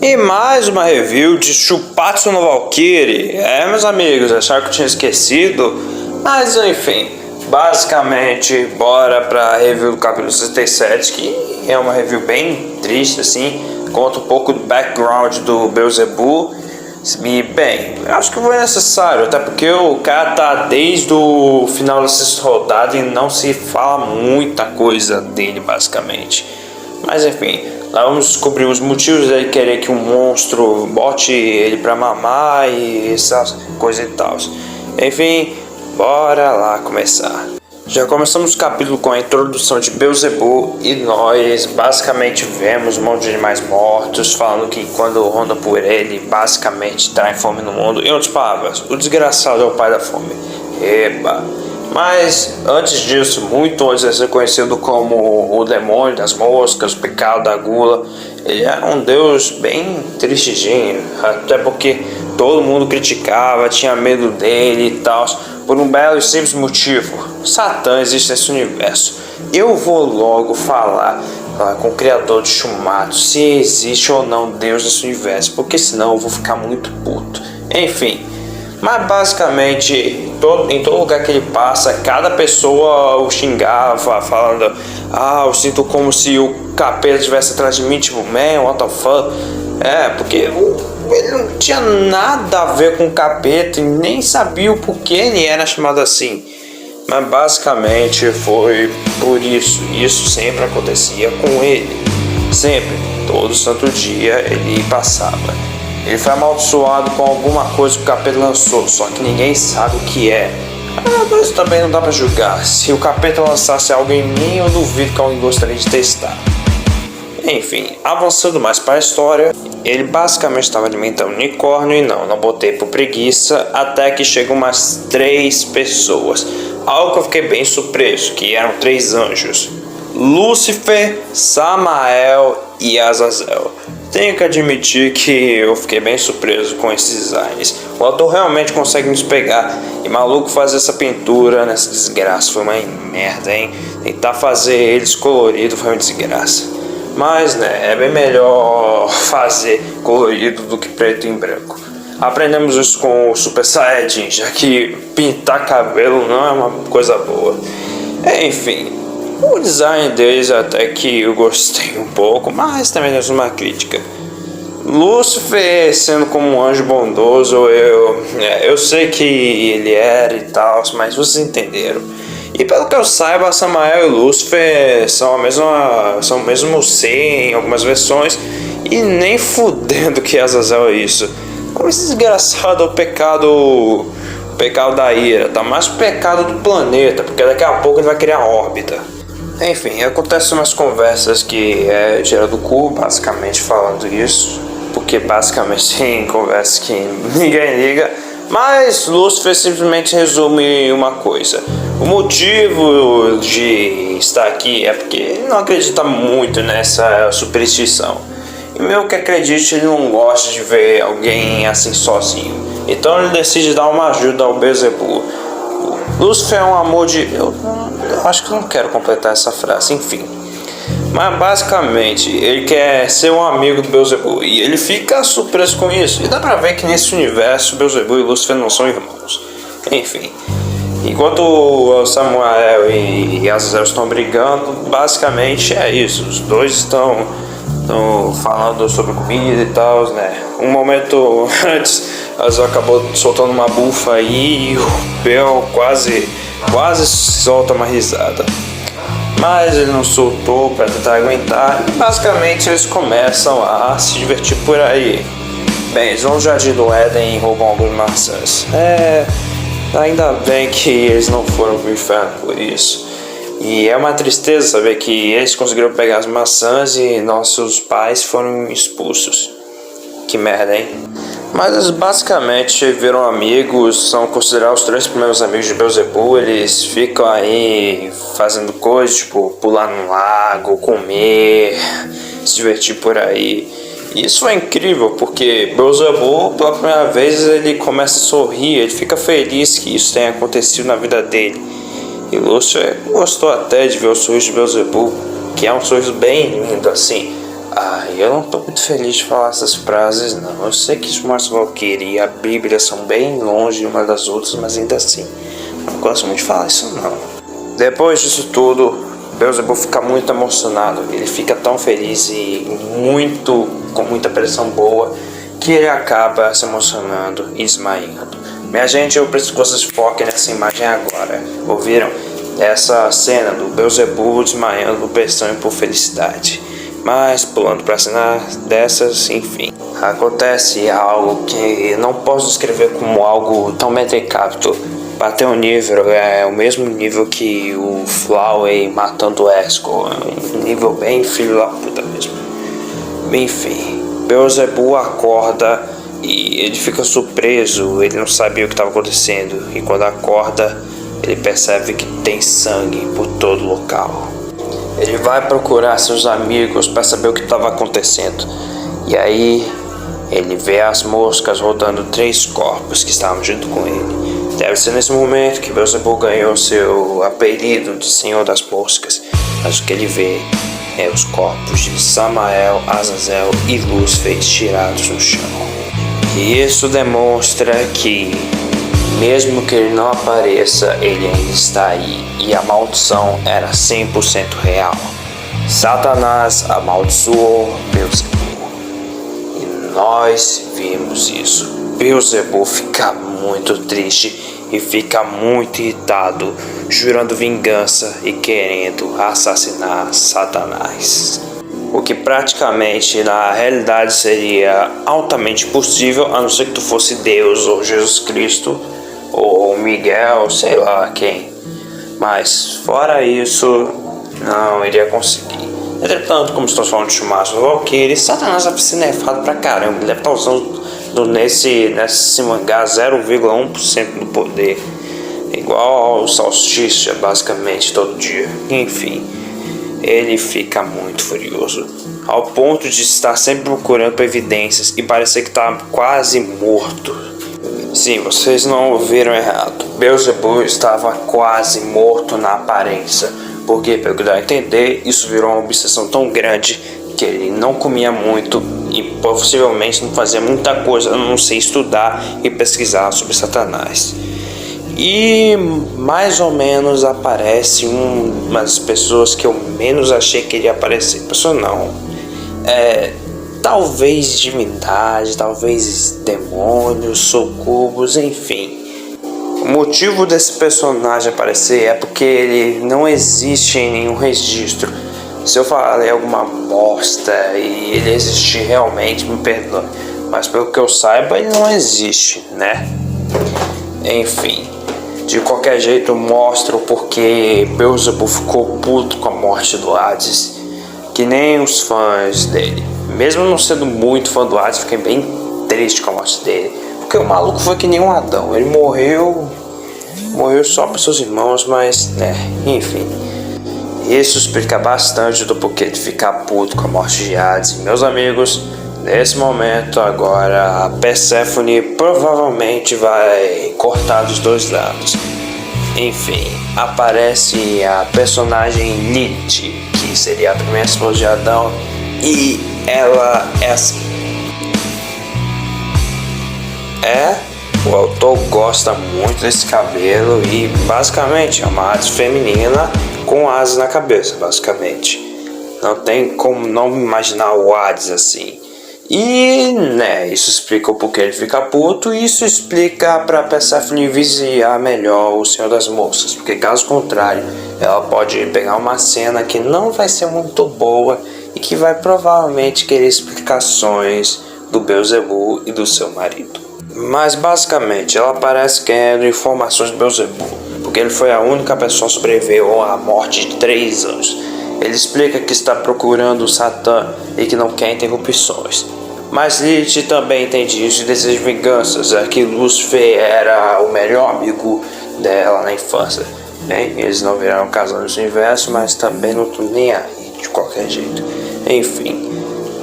E mais uma review de Chupatsu no Valkyrie. Meus amigos, acharam que eu tinha esquecido, mas enfim, basicamente bora pra review do capítulo 67, que é uma review bem triste assim, conta um pouco do background do Beelzebub. E bem, eu acho que foi necessário, até porque o cara tá desde o final da sexta rodada e não se fala muita coisa dele basicamente. Mas enfim, lá vamos descobrir os motivos dele querer que um monstro bote ele pra mamar e essas coisas e tal. Enfim, bora lá começar. Já começamos o capítulo com a introdução de Beelzebub e nós basicamente vemos um monte de animais mortos, falando que quando ronda por ele, basicamente traz fome no mundo. Em outras palavras, o desgraçado é o pai da fome. Eba! Mas antes disso, muito antes de ser conhecido como o demônio das moscas, o pecado da gula, ele era um deus bem tristinho, até porque todo mundo criticava, tinha medo dele e tal, por um belo e simples motivo: Satã existe nesse universo. Eu vou logo falar com o criador de Shumatsu se existe ou não Deus nesse universo, porque senão eu vou ficar muito puto. Enfim, mas basicamente em todo lugar que ele passa, cada pessoa o xingava, falando: eu sinto como se o capeta estivesse atrás de mim, tipo, man, what the fuck. Porque ele não tinha nada a ver com o capeta e nem sabia o porquê ele era chamado assim. Mas basicamente foi por isso. Isso sempre acontecia com ele. Sempre, todo santo dia ele passava. Ele foi amaldiçoado com alguma coisa que o capeta lançou, só que ninguém sabe o que é. Mas também não dá pra julgar. Se o capeta lançasse algo em mim, eu duvido que alguém gostaria de testar. Enfim, avançando mais para a história, ele basicamente estava alimentando um unicórnio e não botei por preguiça, até que chegam umas 3 pessoas. Algo que eu fiquei bem surpreso, que eram 3 anjos: Lúcifer, Samael e Azazel. Tenho que admitir que eu fiquei bem surpreso com esses designs. O autor realmente consegue nos pegar. E maluco fazer essa pintura nessa desgraça foi uma merda, hein? Tentar fazer eles colorido foi uma desgraça. Mas é bem melhor fazer colorido do que preto e branco. Aprendemos isso com o Super Saiyajin, já que pintar cabelo não é uma coisa boa. Enfim, o design deles até que eu gostei um pouco, mas também é uma crítica. Lúcifer sendo como um anjo bondoso, eu sei que ele era e tal, mas vocês entenderam. E pelo que eu saiba, Samael e Lúcifer são o mesmo ser em algumas versões, e nem fudendo que Azazel é isso. Como esse desgraçado é o pecado da ira, tá mais o pecado do planeta, porque daqui a pouco ele vai criar órbita. Enfim, acontecem umas conversas que é gera do cu, basicamente falando isso, porque basicamente tem conversas que ninguém liga, mas Lúcifer simplesmente resume uma coisa: o motivo de estar aqui é porque ele não acredita muito nessa superstição, e mesmo que acredite, ele não gosta de ver alguém assim sozinho, então ele decide dar uma ajuda ao Beelzebub. Lúcifer é um amor de... Eu acho que eu não quero completar essa frase, enfim. Mas basicamente, ele quer ser um amigo do Beelzebub, e ele fica surpreso com isso. E dá pra ver que nesse universo, Beelzebub e Lúcifer não são irmãos. Enfim, enquanto Samuel e Azazel estão brigando, basicamente é isso. Os dois estão falando sobre comida e tal, né? Um momento antes, Azazel acabou soltando uma bufa aí e o Bel quase solta uma risada. Mas ele não soltou para tentar aguentar, e basicamente eles começam a se divertir por aí. Bem, eles vão no Jardim do Éden e roubam algumas maçãs. Ainda bem que eles não foram pro inferno por isso. E é uma tristeza saber que eles conseguiram pegar as maçãs e nossos pais foram expulsos. Que merda, hein? Mas eles basicamente viram amigos, são considerados os 3 primeiros amigos de Beelzebub. Eles ficam aí fazendo coisas, tipo pular no lago, comer, se divertir por aí. E isso é incrível, porque Beelzebub, pela primeira vez, ele começa a sorrir, ele fica feliz que isso tenha acontecido na vida dele. E Lúcifer gostou até de ver o sorriso de Beelzebub, que é um sorriso bem lindo assim. Eu não tô muito feliz de falar essas frases, não. Eu sei que Márcio Valkyrie e a Bíblia são bem longe uma das outras, mas ainda assim, não gosto muito de falar isso, não. Depois disso tudo, Beelzebub fica muito emocionado. Ele fica tão feliz e com muita pressão boa, que ele acaba se emocionando e desmaiando. Minha gente, eu preciso que vocês foquem nessa imagem agora. Ouviram? Essa cena do Beelzebub desmaiando por pressão e por felicidade. Mas pulando para cena dessas, enfim, acontece algo que não posso descrever como algo tão metricapto. Bateu um nível, é o mesmo nível que o Flowey matando o Esco, um nível bem filho da puta mesmo. Enfim, Beelzebub acorda e ele fica surpreso, ele não sabia o que estava acontecendo, e quando acorda, ele percebe que tem sangue por todo o local. Ele vai procurar seus amigos para saber o que estava acontecendo. E aí ele vê as moscas rodando 3 corpos que estavam junto com ele. Deve ser nesse momento que Beelzebub ganhou seu apelido de Senhor das Moscas. Mas o que ele vê é os corpos de Samael, Azazel e Lúcifer tirados no chão. E isso demonstra que, mesmo que ele não apareça, ele ainda está aí. E a maldição era 100% real. Satanás amaldiçoou Beelzebub. E nós vimos isso. Beelzebub fica muito triste e fica muito irritado, jurando vingança e querendo assassinar Satanás. O que praticamente na realidade seria altamente impossível, a não ser que tu fosse Deus ou Jesus Cristo ou Miguel, sei lá quem. Mas fora isso, não iria conseguir. Entretanto, como estamos falando de Márcio Valkyrie, Satanás deve ser nerfado pra caramba. Ele deve estar usando nesse mangá 0,1% do poder, igual ao Salsicha, basicamente todo dia. Enfim, ele fica muito furioso, ao ponto de estar sempre procurando evidências e parecer que está quase morto. Sim, vocês não ouviram errado. Beelzebub estava quase morto na aparência, porque, pelo que dá a entender, isso virou uma obsessão tão grande que ele não comia muito e possivelmente não fazia muita coisa a não ser estudar e pesquisar sobre Satanás. E mais ou menos aparece umas pessoas que eu menos achei que iria aparecer. Pessoa não. Talvez divindade, talvez demônios, sucubos, enfim. O motivo desse personagem aparecer é porque ele não existe em nenhum registro. Se eu falei alguma bosta e ele existir realmente, me perdoe. Mas pelo que eu saiba, ele não existe, né? Enfim, de qualquer jeito mostra o porquê Beelzebub ficou puto com a morte do Hades. Que nem os fãs dele. Mesmo não sendo muito fã do Hades, fiquei bem triste com a morte dele. Porque o maluco foi que nem um Adão. Ele morreu só para seus irmãos, mas, né, enfim. Isso explica bastante do porquê de ficar puto com a morte de Hades. Meus amigos, nesse momento agora a Perséfone provavelmente vai cortar dos 2 lados. Enfim, aparece a personagem Lilith, que seria a primeira esposa de Adão, e ela é assim. O autor gosta muito desse cabelo e basicamente é uma Hades feminina com asas na cabeça, basicamente. Não tem como não imaginar o Hades assim. E, né, isso explica o porquê ele fica puto, e isso explica pra Perséfone vigiar melhor o Senhor das Moscas, porque caso contrário, ela pode pegar uma cena que não vai ser muito boa e que vai provavelmente querer explicações do Beelzebub e do seu marido. Mas basicamente, ela aparece querendo informações do Beelzebub, porque ele foi a única pessoa que sobreviveu à morte de 3 anjos. Ele explica que está procurando o Satã e que não quer interrupções. Mas Lilith também entende isso e deseja vingança, já que Lúcifer era o melhor amigo dela na infância. Bem, eles não viraram casal nesse universo, mas também não estão nem aí, de qualquer jeito. Enfim,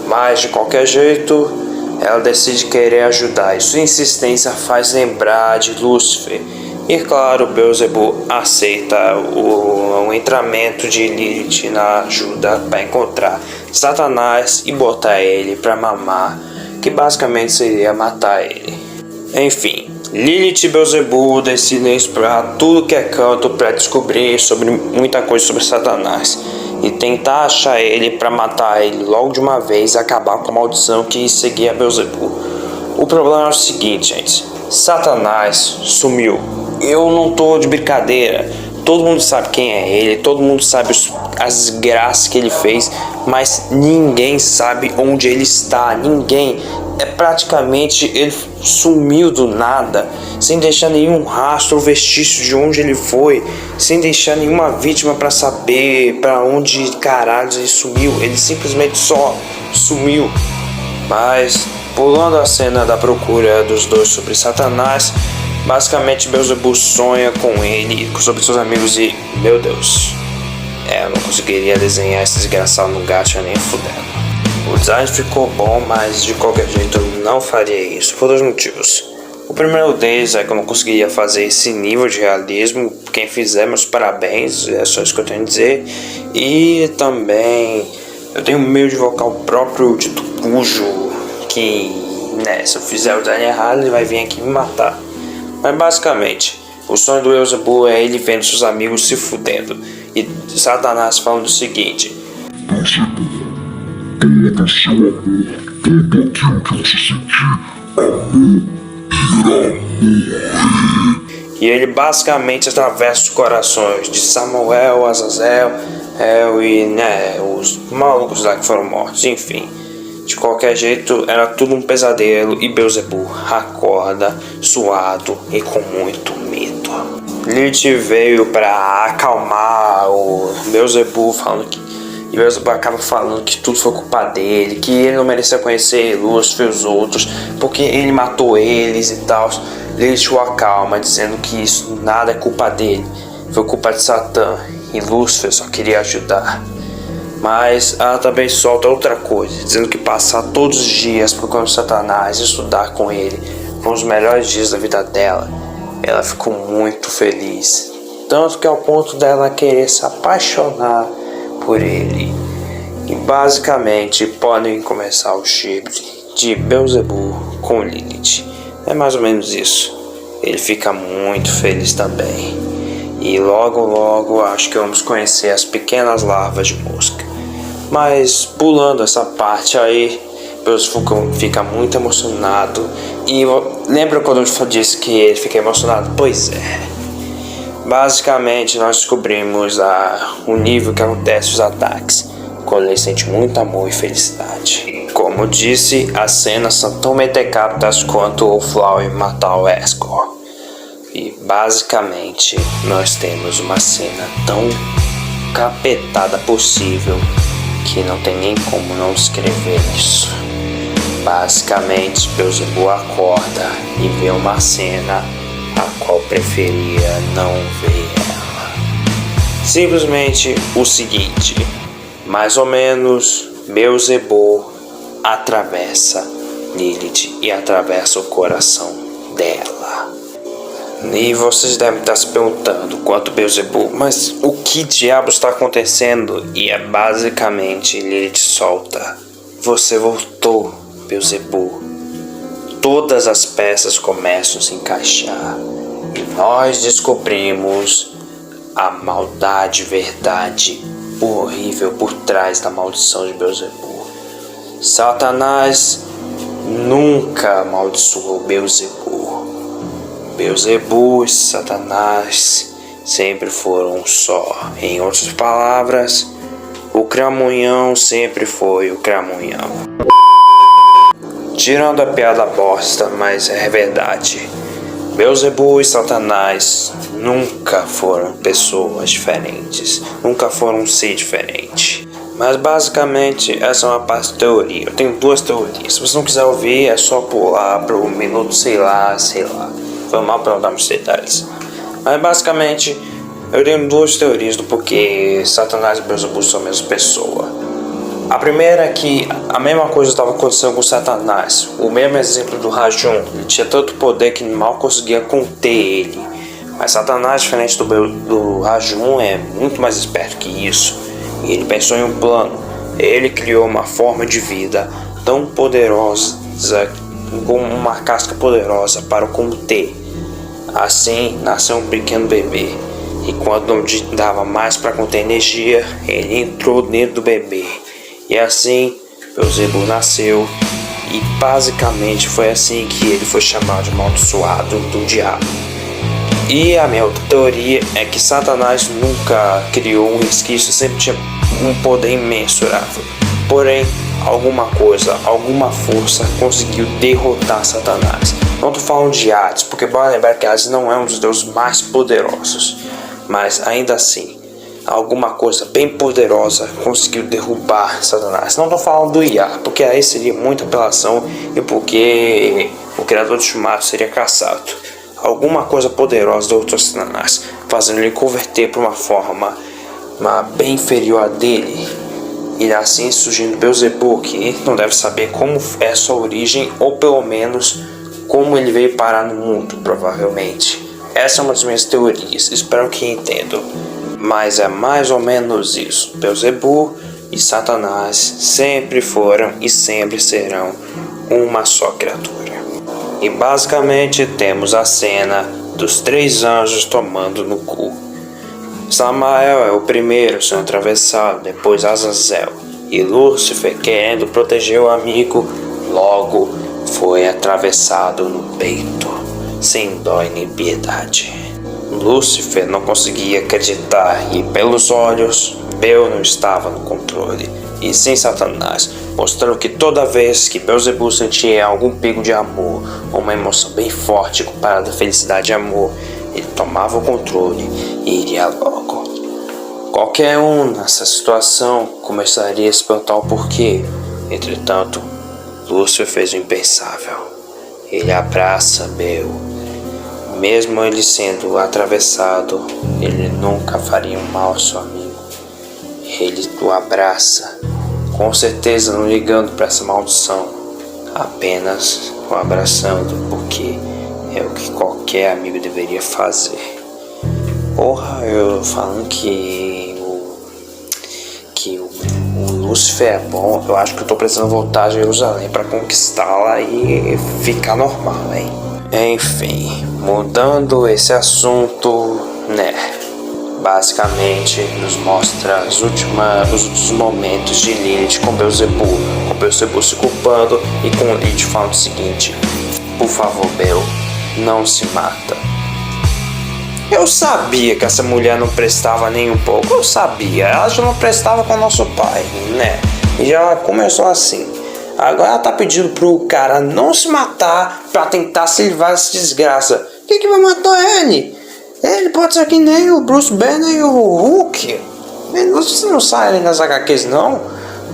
mas de qualquer jeito, ela decide querer ajudar, e sua insistência faz lembrar de Lúcifer. E claro, Beelzebub aceita o entramento de Lilith na ajuda para encontrar Satanás e botar ele pra mamar, que basicamente seria matar ele. Enfim, Lilith e Beelzebub decidem explorar tudo que é canto para descobrir sobre muita coisa sobre Satanás e tentar achar ele para matar ele logo de uma vez e acabar com a maldição que seguia Beelzebub. O problema é o seguinte, gente: Satanás sumiu. Eu não tô de brincadeira. Todo mundo sabe quem é ele, todo mundo sabe as graças que ele fez, mas ninguém sabe onde ele está. Ninguém. Praticamente ele sumiu do nada, sem deixar nenhum rastro ou vestígio de onde ele foi, sem deixar nenhuma vítima para saber para onde caralho ele sumiu. Ele simplesmente só sumiu. Mas pulando a cena da procura dos dois sobre Satanás, basicamente Beelzebub sonha com ele e sobre seus amigos e, meu Deus, eu não conseguiria desenhar esse desgraçado no gacha nem fudendo. O design ficou bom, mas de qualquer jeito eu não faria isso, por dois motivos. O primeiro deles é que eu não conseguiria fazer esse nível de realismo. Quem fizer, meus parabéns, é só isso que eu tenho a dizer. E também eu tenho medo de invocar o próprio dito cujo, que se eu fizer o design errado ele vai vir aqui me matar. Mas basicamente, o sonho do Beelzebub é ele vendo seus amigos se fudendo e Satanás falando o seguinte: todo seu amor, tudo aquilo que você sentir, amor irá morrer. E ele basicamente atravessa os corações de Samuel, Azazel, e os malucos lá que foram mortos. Enfim, de qualquer jeito era tudo um pesadelo e Beelzebub acorda suado e com muito medo. Lilith veio para acalmar o Beelzebub, falando que e Beelzebub acaba falando que tudo foi culpa dele, que ele não merecia conhecer Lúcifer e os outros, porque ele matou eles e tal. Lilith o acalma, dizendo que isso nada é culpa dele, foi culpa de Satã, e Lúcifer só queria ajudar. Mas ela também solta outra coisa, dizendo que passar todos os dias procurando Satanás e estudar com ele foram os melhores dias da vida dela. Ela ficou muito feliz, tanto que ao ponto dela querer se apaixonar por ele. E basicamente podem começar o chip de Beelzebub com Lilith. É mais ou menos isso. Ele fica muito feliz também. E logo acho que vamos conhecer as pequenas larvas de mosca. Mas pulando essa parte aí, Beelzebub fica muito emocionado. E lembra quando eu disse que ele fica emocionado? Pois é. Basicamente nós descobrimos o nível que acontece os ataques, quando ele sente muito amor e felicidade. Como eu disse, as cenas são tão metecaptas quanto o Flauw matar o Escor. E basicamente nós temos uma cena tão capetada possível que não tem nem como não descrever isso. Basicamente Beelzebub acorda e vê uma cena a qual preferia não ver ela. Simplesmente o seguinte: mais ou menos Beelzebub atravessa Lilith e atravessa o coração dela. E vocês devem estar se perguntando quanto Beelzebub, mas o que diabos está acontecendo? E é basicamente Lilith solta: você voltou, Beelzebub. Todas as peças começam a se encaixar e nós descobrimos a maldade, verdade horrível por trás da maldição de Beelzebub. Satanás nunca amaldiçoou Beelzebub. Beelzebub e Satanás sempre foram um só. Em outras palavras, o cramunhão sempre foi o cramunhão. Tirando a piada bosta, mas é verdade. Beelzebub e Satanás nunca foram pessoas diferentes. Nunca foram um ser diferente. Mas basicamente essa é uma parte de teoria. Eu tenho duas teorias. Se você não quiser ouvir, é só pular pro minuto sei lá. Foi mal pra não dar muitos detalhes. Mas basicamente eu tenho duas teorias do porquê Satanás e Beelzebub são a mesma pessoa. A primeira é que a mesma coisa estava acontecendo com Satanás. O mesmo exemplo do Rajun. Ele tinha tanto poder que mal conseguia conter ele. Mas Satanás, diferente do Rajun, é muito mais esperto que isso. E ele pensou em um plano. ele criou uma forma de vida tão poderosa, como uma casca poderosa para o conter. Assim nasceu um pequeno bebê, e quando não dava mais para conter energia, ele entrou dentro do bebê. E assim Beelzebub nasceu, e basicamente foi assim que ele foi chamado de amaldiçoado do diabo. E a minha outra teoria é que Satanás nunca criou um resquício, sempre tinha um poder imensurável. Porém, alguma coisa, alguma força conseguiu derrotar Satanás. Não estou falando de Hades, porque bora lembrar que Hades não é um dos deuses mais poderosos. Mas ainda assim, alguma coisa bem poderosa conseguiu derrubar Satanás. Não estou falando do Iá, porque aí seria muita apelação e porque o criador de Shumatsu seria caçado. Alguma coisa poderosa derrotou Satanás, fazendo ele converter para uma forma bem inferior a dele. E assim surgindo Beelzebub, que não deve saber como é sua origem, ou pelo menos como ele veio parar no mundo, provavelmente. Essa é uma das minhas teorias, espero que entendam. Mas é mais ou menos isso. Beelzebub e Satanás sempre foram e sempre serão uma só criatura. E basicamente temos a cena dos 3 anjos tomando no cu. Samael é o primeiro sendo atravessado, depois Azazel. E Lúcifer, querendo proteger o amigo, logo foi atravessado no peito, sem dó e nem piedade. Lúcifer não conseguia acreditar e pelos olhos, Bel não estava no controle, e sim Satanás, mostrando que toda vez que Beelzebub sentia algum pico de amor, uma emoção bem forte comparada à felicidade e amor, ele tomava o controle e iria logo. Qualquer um nessa situação começaria a se perguntar o porquê. Entretanto, Lúcifer fez o impensável. Ele abraça Bel. Mesmo ele sendo atravessado, ele nunca faria um mal ao seu amigo. Ele o abraça, com certeza não ligando para essa maldição, apenas o abraçando, porque é o que qualquer amigo deveria fazer. Porra, eu falando que o Lúcifer é bom, eu acho que eu tô precisando voltar a Jerusalém para conquistá-la e ficar normal, hein? Enfim, mudando esse assunto, né? Basicamente nos mostra os últimos momentos de Lilith com Beelzebub se culpando e com Lilith falando o seguinte: por favor, Bel, não se mata. Eu sabia que essa mulher não prestava nem um pouco, eu sabia, ela já não prestava com o nosso pai, né? E já começou assim. Agora ela tá pedindo pro cara não se matar pra tentar se livrar dessa desgraça. Quem que vai matar ele? Ele pode ser que nem o Bruce Banner e o Hulk. Você não sabe nas HQs não?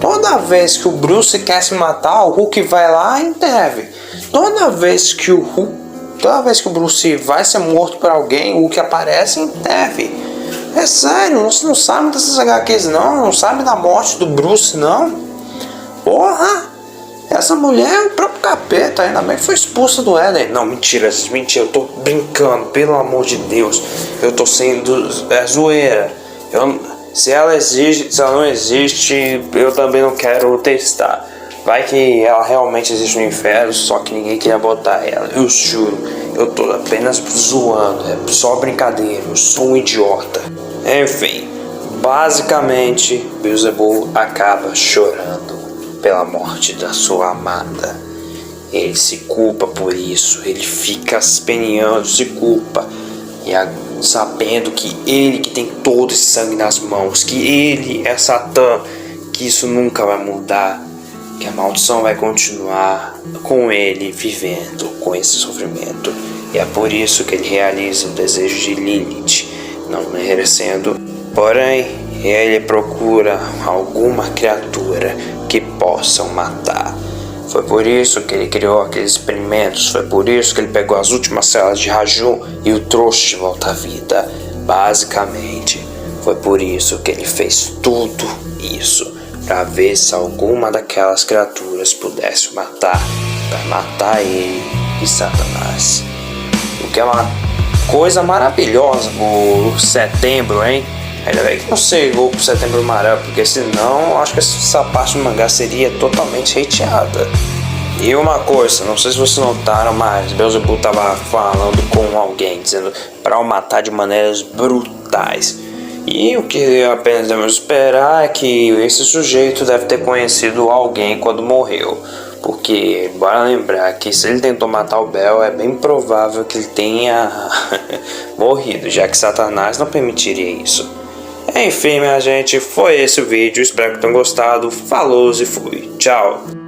Toda vez que o Bruce quer se matar, o Hulk vai lá e intervém. Toda vez que o Bruce vai ser morto por alguém, o Hulk aparece e intervém. É sério, você não sabe dessas HQs não sabe da morte do Bruce não. Porra! Essa mulher é o próprio capeta, ainda bem que foi expulsa do Éden. Não, mentira, eu tô brincando, pelo amor de Deus. Eu tô sendo zoeira. Se ela não existe, eu também não quero testar. Vai que ela realmente existe no inferno, só que ninguém queria botar ela. Eu juro, eu tô apenas zoando, é só brincadeira, eu sou um idiota. Enfim, basicamente, Beelzebub acaba chorando pela morte da sua amada. Ele se culpa por isso, ele fica peneando, se culpa, e sabendo que ele que tem todo esse sangue nas mãos, que ele é Satã, que isso nunca vai mudar, que a maldição vai continuar com ele vivendo com esse sofrimento. E é por isso que ele realiza o desejo de Lilith, não merecendo. Porém, ele procura alguma criatura que possam matar. Foi por isso que ele criou aqueles experimentos, foi por isso que ele pegou as últimas células de Raju e o trouxe de volta à vida. Basicamente, foi por isso que ele fez tudo isso, para ver se alguma daquelas criaturas pudesse o matar, para matar ele e Satanás. O que é uma coisa maravilhosa no setembro, hein? Ainda bem que não chegou pro Setembro Amarelo, porque senão acho que essa parte do mangá seria totalmente hateada. E uma coisa, não sei se vocês notaram, mas Beelzebub tava falando com alguém, dizendo para o matar de maneiras brutais. E o que apenas devemos esperar é que esse sujeito deve ter conhecido alguém quando morreu. Porque, bora lembrar que se ele tentou matar o Bel, é bem provável que ele tenha morrido, já que Satanás não permitiria isso. Enfim, minha gente, foi esse o vídeo. Espero que tenham gostado. Falou e fui. Tchau.